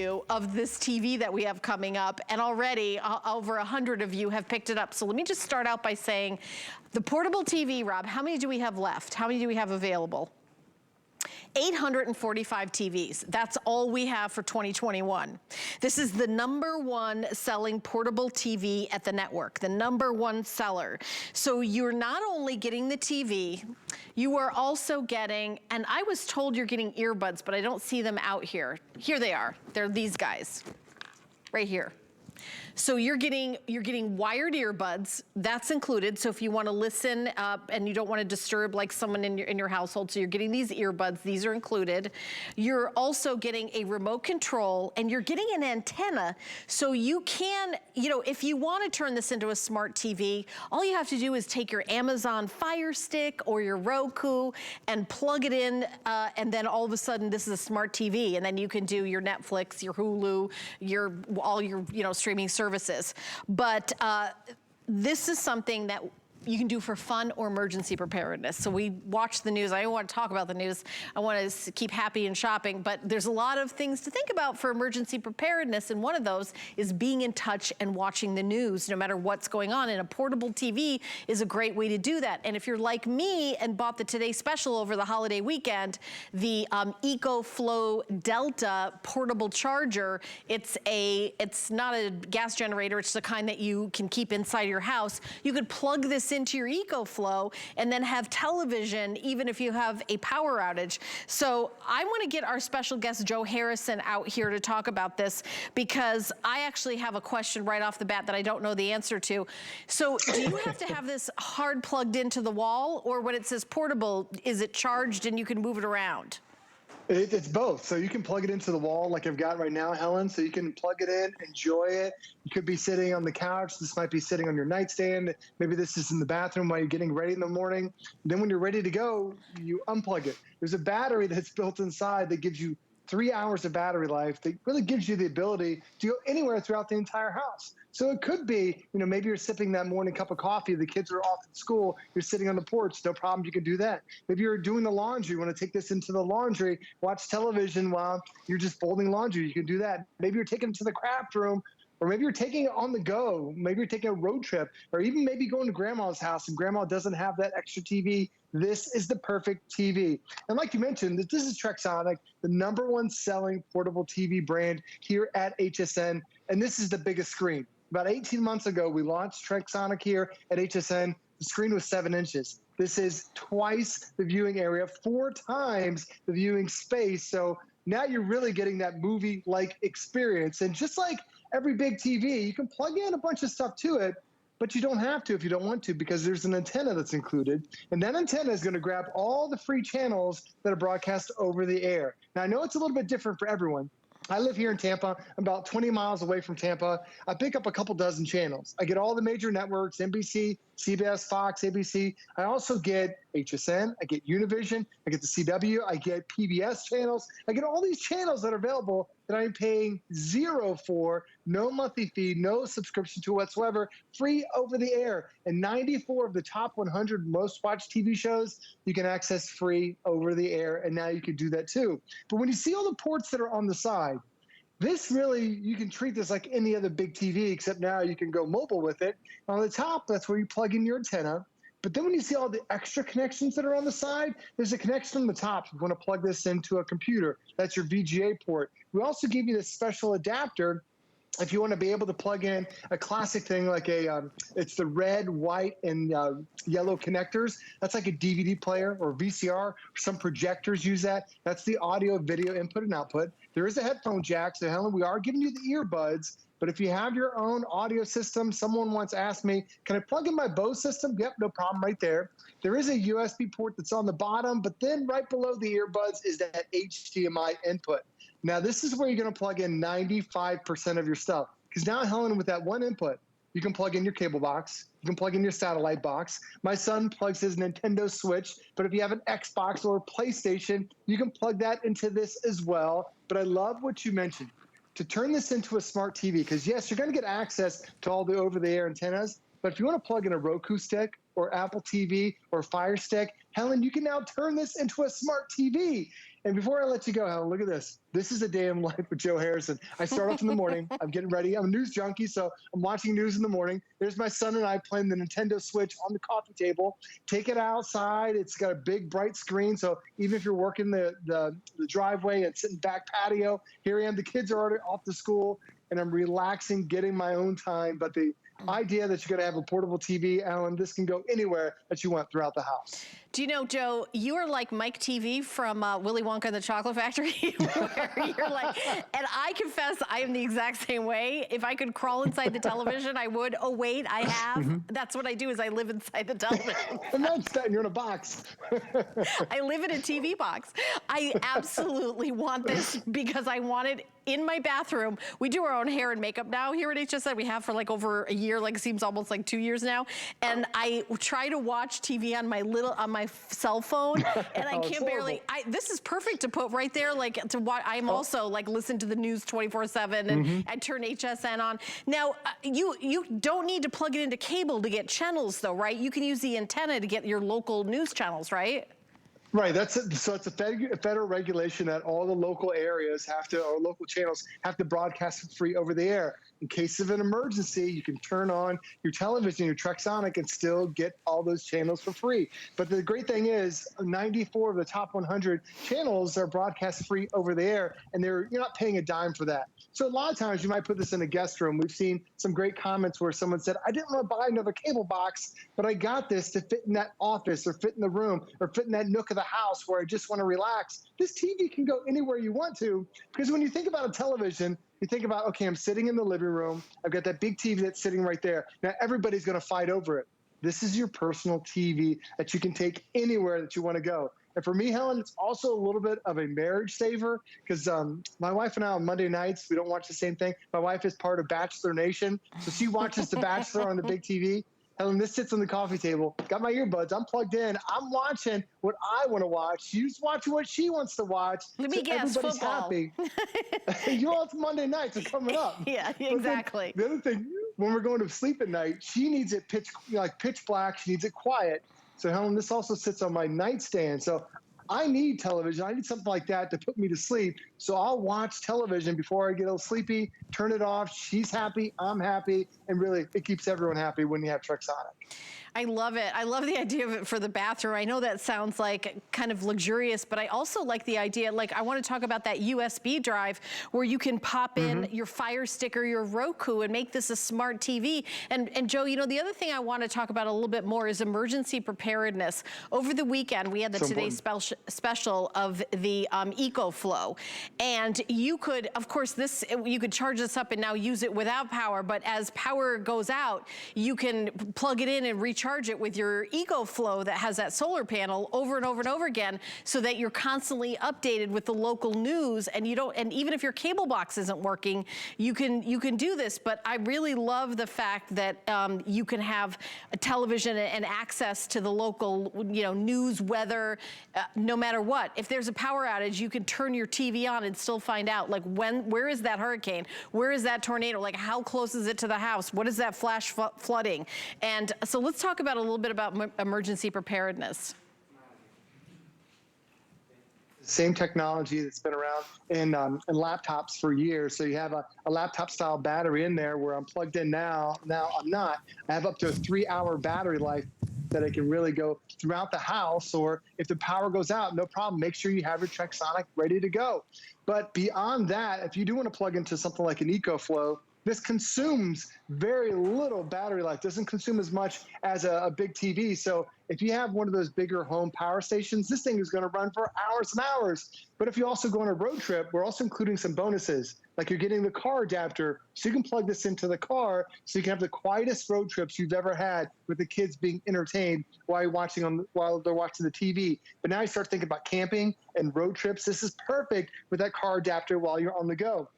of this TV that we have coming up, and already over 100 of you have picked it up. So let me just start out by saying the portable TV, Rob, how many do we have left? How many do we have available? 845 TVs. That's all we have for 2021. This is the #1 selling portable TV at the network, the #1 seller. So you're not only getting the TV, you are also getting, and I was told you're getting earbuds, but I don't see them out here. Here they are. They're these guys, right here. So you're getting wired earbuds, that's included. So if you want to listen and you don't want to disturb like someone in your household, so you're getting these earbuds, these are included. You're also getting a remote control and you're getting an antenna. So you can, if you want to turn this into a smart TV, all you have to do is take your Amazon Fire Stick or your Roku and plug it in, and then all of a sudden this is a smart TV, and then you can do your Netflix, your Hulu, all your streaming services. But this is something that you can do for fun or emergency preparedness. So we watch the news. I don't want to talk about the news. I want to keep happy and shopping, but there's a lot of things to think about for emergency preparedness, and one of those is being in touch and watching the news no matter what's going on, and a portable TV is a great way to do that. And if you're like me and bought the Today Special over the holiday weekend, the EcoFlow Delta portable charger, it's not a gas generator, it's the kind that you can keep inside your house. You could plug this into your EcoFlow and then have television even if you have a power outage. So I want to get our special guest Joe Harrison out here to talk about this, because I actually have a question right off the bat that I don't know the answer to. So do you have to have this hard plugged into the wall, or when it says portable, is it charged and you can move it around? It's both. So you can plug it into the wall like I've got right now, Helen. So you can plug it in, enjoy it. You could be sitting on the couch. This might be sitting on your nightstand. Maybe this is in the bathroom while you're getting ready in the morning. Then when you're ready to go, you unplug it. There's a battery that's built inside that gives you 3 hours of battery life that really gives you the ability to go anywhere throughout the entire house. So it could be, maybe you're sipping that morning cup of coffee, the kids are off at school, you're sitting on the porch, no problem, you can do that. Maybe you're doing the laundry, you want to take this into the laundry, watch television while you're just folding laundry, you can do that. Maybe you're taking it to the craft room, or maybe you're taking it on the go. Maybe you're taking a road trip, or even maybe going to grandma's house and grandma doesn't have that extra TV. This is the perfect TV. And like you mentioned, this is Trexonic, the #1 selling portable TV brand here at HSN. And this is the biggest screen. About 18 months ago, we launched Trexonic here at HSN. The screen was 7 inches. This is twice the viewing area, 4 times the viewing space. So now you're really getting that movie-like experience. And just like every big TV, you can plug in a bunch of stuff to it, but you don't have to if you don't want to, because there's an antenna that's included. And that antenna is going to grab all the free channels that are broadcast over the air. Now, I know it's a little bit different for everyone. I live here in Tampa. I'm about 20 miles away from Tampa. I pick up a couple dozen channels. I get all the major networks, NBC, CBS, Fox, ABC. I also get HSN, I get Univision, I get the CW, I get PBS channels. I get all these channels that are available that I'm paying $0 for, no monthly fee, no subscription to whatsoever, free over the air. And 94 of the top 100 most watched TV shows, you can access free over the air, and now you can do that too. But when you see all the ports that are on the side, this really, you can treat this like any other big TV, except now you can go mobile with it. On the top, that's where you plug in your antenna. But then when you see all the extra connections that are on the side, there's a connection on the top. You want to plug this into a computer. That's your VGA port. We also give you this special adapter if you want to be able to plug in a classic thing like it's the red, white, and yellow connectors. That's like a DVD player or VCR. Some projectors use that. That's the audio, video input and output. There is a headphone jack. So Helen, we are giving you the earbuds. But if you have your own audio system, someone once asked me, can I plug in my Bose system? Yep, no problem right there. There is a USB port that's on the bottom, but then right below the earbuds is that HDMI input. Now, this is where you're going to plug in 95% of your stuff. Because now, Helen, with that one input, you can plug in your cable box. You can plug in your satellite box. My son plugs his Nintendo Switch, but if you have an Xbox or a PlayStation, you can plug that into this as well. But I love what you mentioned. To turn this into a smart TV, because yes, you're going to get access to all the over-the-air antennas, but if you want to plug in a Roku stick or Apple TV or Fire Stick, Helen, you can now turn this into a smart TV. And before I let you go, Helen, look at this. This is a day in life with Joe Harrison. I start off in the morning. I'm getting ready. I'm a news junkie, so I'm watching news in the morning. There's my son and I playing the Nintendo Switch on the coffee table. Take it outside. It's got a big, bright screen, so even if you're working the driveway and sitting back patio, here I am. The kids are already off to school, and I'm relaxing, getting my own time. But the idea that you're going to have a portable TV, Alan, this can go anywhere that you want throughout the house. Do you know, Joe, you are like Mike TV from Willy Wonka and the Chocolate Factory, where you're like, and I confess I am the exact same way. If I could crawl inside the television, I would. Oh, wait, I have. That's what I do is I live inside the television. And that's that, you're in a box. I live in a TV box. I absolutely want this because I want it in my bathroom. We do our own hair and makeup now here at HSN. We have for like over a year, like it seems almost like 2 years now. And I try to watch TV on my cell phone, and I can't barely. This is perfect to put right there, like to watch. I'm also like listen to the news 24/7, and I turn HSN on. Now you don't need to plug it into cable to get channels, though, right? You can use the antenna to get your local news channels, right? Right. So it's a federal regulation that all the local areas have to, or local channels have to broadcast free over the air. In case of an emergency, you can turn on your television, your Trexonic, and still get all those channels for free. But the great thing is 94 of the top 100 channels are broadcast free over the air, and you're not paying a dime for that. So a lot of times you might put this in a guest room. We've seen some great comments where someone said, I didn't want to buy another cable box, but I got this to fit in that office or fit in the room or fit in that nook of the house where I just want to relax. This TV can go anywhere you want to, because when you think about a television, you think about, okay, I'm sitting in the living room. I've got that big TV that's sitting right there. Now everybody's going to fight over it. This is your personal TV that you can take anywhere that you want to go. And for me, Helen, it's also a little bit of a marriage saver because my wife and I on Monday nights, we don't watch the same thing. My wife is part of Bachelor Nation, so she watches The Bachelor on the big TV. Helen, this sits on the coffee table. Got my earbuds. I'm plugged in. I'm watching what I want to watch. She's watching what she wants to watch. Let me guess, everybody's football. Happy. You all, it's Monday nights are coming up. Yeah, exactly. The other thing, when we're going to sleep at night, she needs it pitch black. She needs it quiet. So Helen, this also sits on my nightstand. So I need television. I need something like that to put me to sleep. So I'll watch television before I get a little sleepy, turn it off. She's happy. I'm happy. And really, it keeps everyone happy when you have Trexonic. I love it. I love the idea of it for the bathroom. I know that sounds like kind of luxurious, but I also like the idea, like I want to talk about that USB drive where you can pop in your Fire Stick or your Roku and make this a smart TV. And Joe, you know, the other thing I want to talk about a little bit more is emergency preparedness. Over the weekend, we had the today's special of the EcoFlow. And you could, of course, you could charge this up and now use it without power, but as power goes out, you can plug it in and recharge it with your EcoFlow that has that solar panel over and over and over again, so that you're constantly updated with the local news, and you don't. And even if your cable box isn't working, you can do this. But I really love the fact that you can have a television and access to the local, news, weather, no matter what. If there's a power outage, you can turn your TV on and still find out, like where is that hurricane? Where is that tornado? Like how close is it to the house? What is that flash flooding? And so let's talk about a little bit about emergency preparedness. Same technology that's been around in laptops for years. So you have a laptop style battery in there where I'm plugged in now. Now I'm not. I have up to a 3-hour battery life that I can really go throughout the house, or if the power goes out, no problem. Make sure you have your Trexonic ready to go. But beyond that, if you do want to plug into something like an EcoFlow, this consumes very little battery life, doesn't consume as much as a big TV. So if you have one of those bigger home power stations, this thing is going to run for hours and hours. But if you also go on a road trip, we're also including some bonuses. Like you're getting the car adapter, so you can plug this into the car, so you can have the quietest road trips you've ever had with the kids being entertained while they're watching the TV. But now you start thinking about camping and road trips. This is perfect with that car adapter while you're on the go.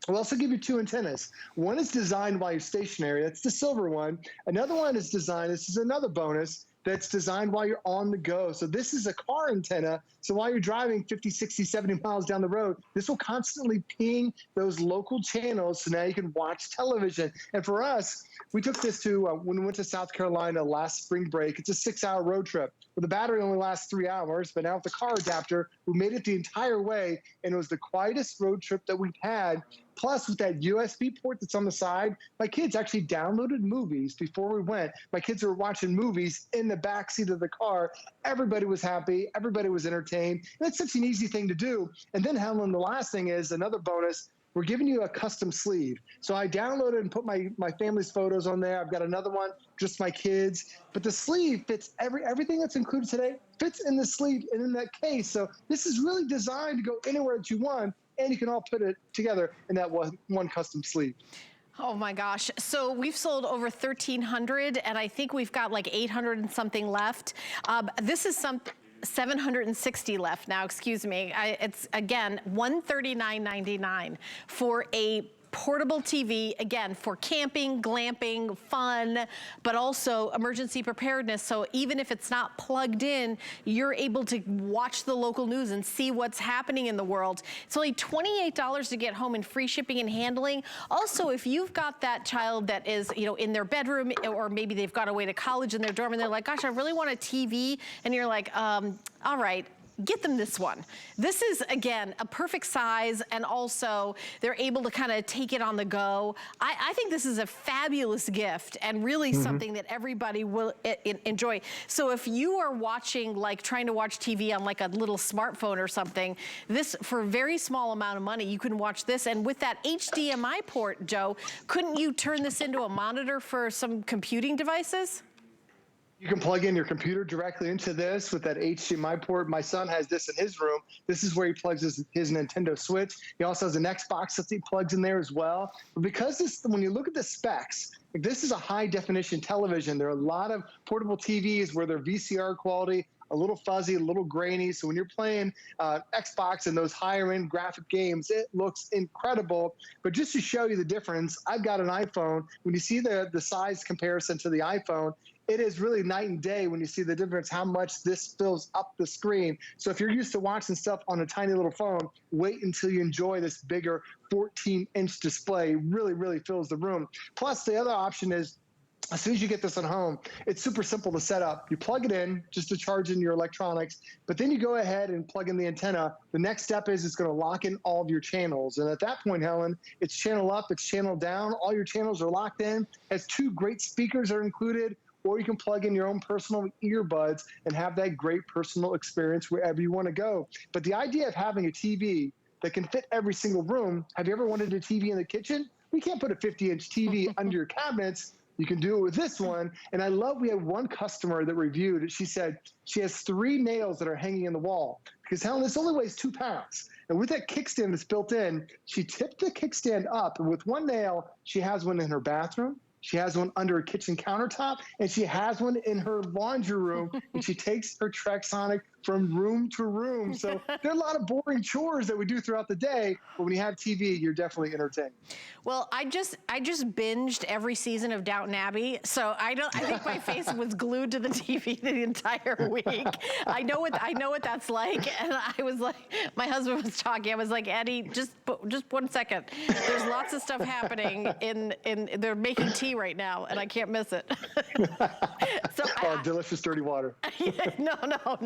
We'll also give you 2 antennas. One is designed while you're stationary. That's the silver one. Another one is designed, this is another bonus, that's designed while you're on the go. So this is a car antenna. So while you're driving 50, 60, 70 miles down the road, this will constantly ping those local channels. So now you can watch television. And for us, we took this to, when we went to South Carolina last spring break, it's a 6-hour road trip. Well, the battery only lasts 3 hours, but now with the car adapter, we made it the entire way, and it was the quietest road trip that we've had. Plus, with that USB port that's on the side, my kids actually downloaded movies before we went. My kids were watching movies in the backseat of the car. Everybody was happy. Everybody was entertained. And it's such an easy thing to do. And then, Helen, the last thing is another bonus. We're giving you a custom sleeve. So I downloaded and put my family's photos on there. I've got another one, just my kids. But the sleeve fits everything that's included today fits in the sleeve and in that case. So this is really designed to go anywhere that you want, and you can all put it together in that one custom sleeve. Oh my gosh. So we've sold over 1,300, and I think we've got like 800 and something left. This is 760 left now, excuse me. It's, again, $139.99 for a portable TV, again, for camping, glamping, fun, but also emergency preparedness. So even if it's not plugged in, you're able to watch the local news and see what's happening in the world. It's only $28 to get home and free shipping and handling. Also, if you've got that child that is, you know, in their bedroom, or maybe they've got away to college in their dorm and they're like, gosh, I really want a TV. And you're like, all right, get them this one. This is, again, a perfect size, and also they're able to kind of take it on the go. I think this is a fabulous gift, and really something that everybody will enjoy. So if you are watching, like trying to watch TV on like a little smartphone or something, this, for a very small amount of money, you can watch this. And with that HDMI port, Joe, couldn't you turn this into a monitor for some computing devices? You can plug in your computer directly into this with that HDMI port. My son has this in his room. This is where he plugs his Nintendo Switch. He also has an Xbox that he plugs in there as well. But because this, when you look at the specs, this is a high definition television. There are a lot of portable TVs where they're VCR quality, a little fuzzy, a little grainy. So when you're playing Xbox and those higher end graphic games, it looks incredible. But just to show you the difference, I've got an iPhone. When you see the size comparison to the iPhone, it is really night and day when you see the difference, how much this fills up the screen. So if you're used to watching stuff on a tiny little phone, wait until you enjoy this bigger 14-inch display. Really, really fills the room. Plus, the other option is, as soon as you get this at home, it's super simple to set up. You plug it in just to charge in your electronics, but then you go ahead and plug in the antenna. The next step is it's going to lock in all of your channels. And at that point, Helen, it's channel up, it's channel down. All your channels are locked in. Has 2 great speakers are included, or you can plug in your own personal earbuds and have that great personal experience wherever you want to go. But the idea of having a TV that can fit every single room, have you ever wanted a TV in the kitchen? We can't put a 50-inch TV under your cabinets. You can do it with this one. And I love, we have one customer that reviewed it. She said she has 3 nails that are hanging in the wall. Because Helen, this only weighs 2 pounds. And with that kickstand that's built in, she tipped the kickstand up. And with 1 nail, she has one in her bathroom. She has one under a kitchen countertop, and she has one in her laundry room, and she takes her Trexonic from room to room. So there are a lot of boring chores that we do throughout the day, but when you have TV, you're definitely entertained. Well, I just binged every season of Downton Abbey, so I think my face was glued to the TV the entire week. I know what that's like, and I was like, my husband was talking. I was like, Eddie, just 1 second. There's lots of stuff happening in they're making tea right now, and I can't miss it. So delicious dirty water. No.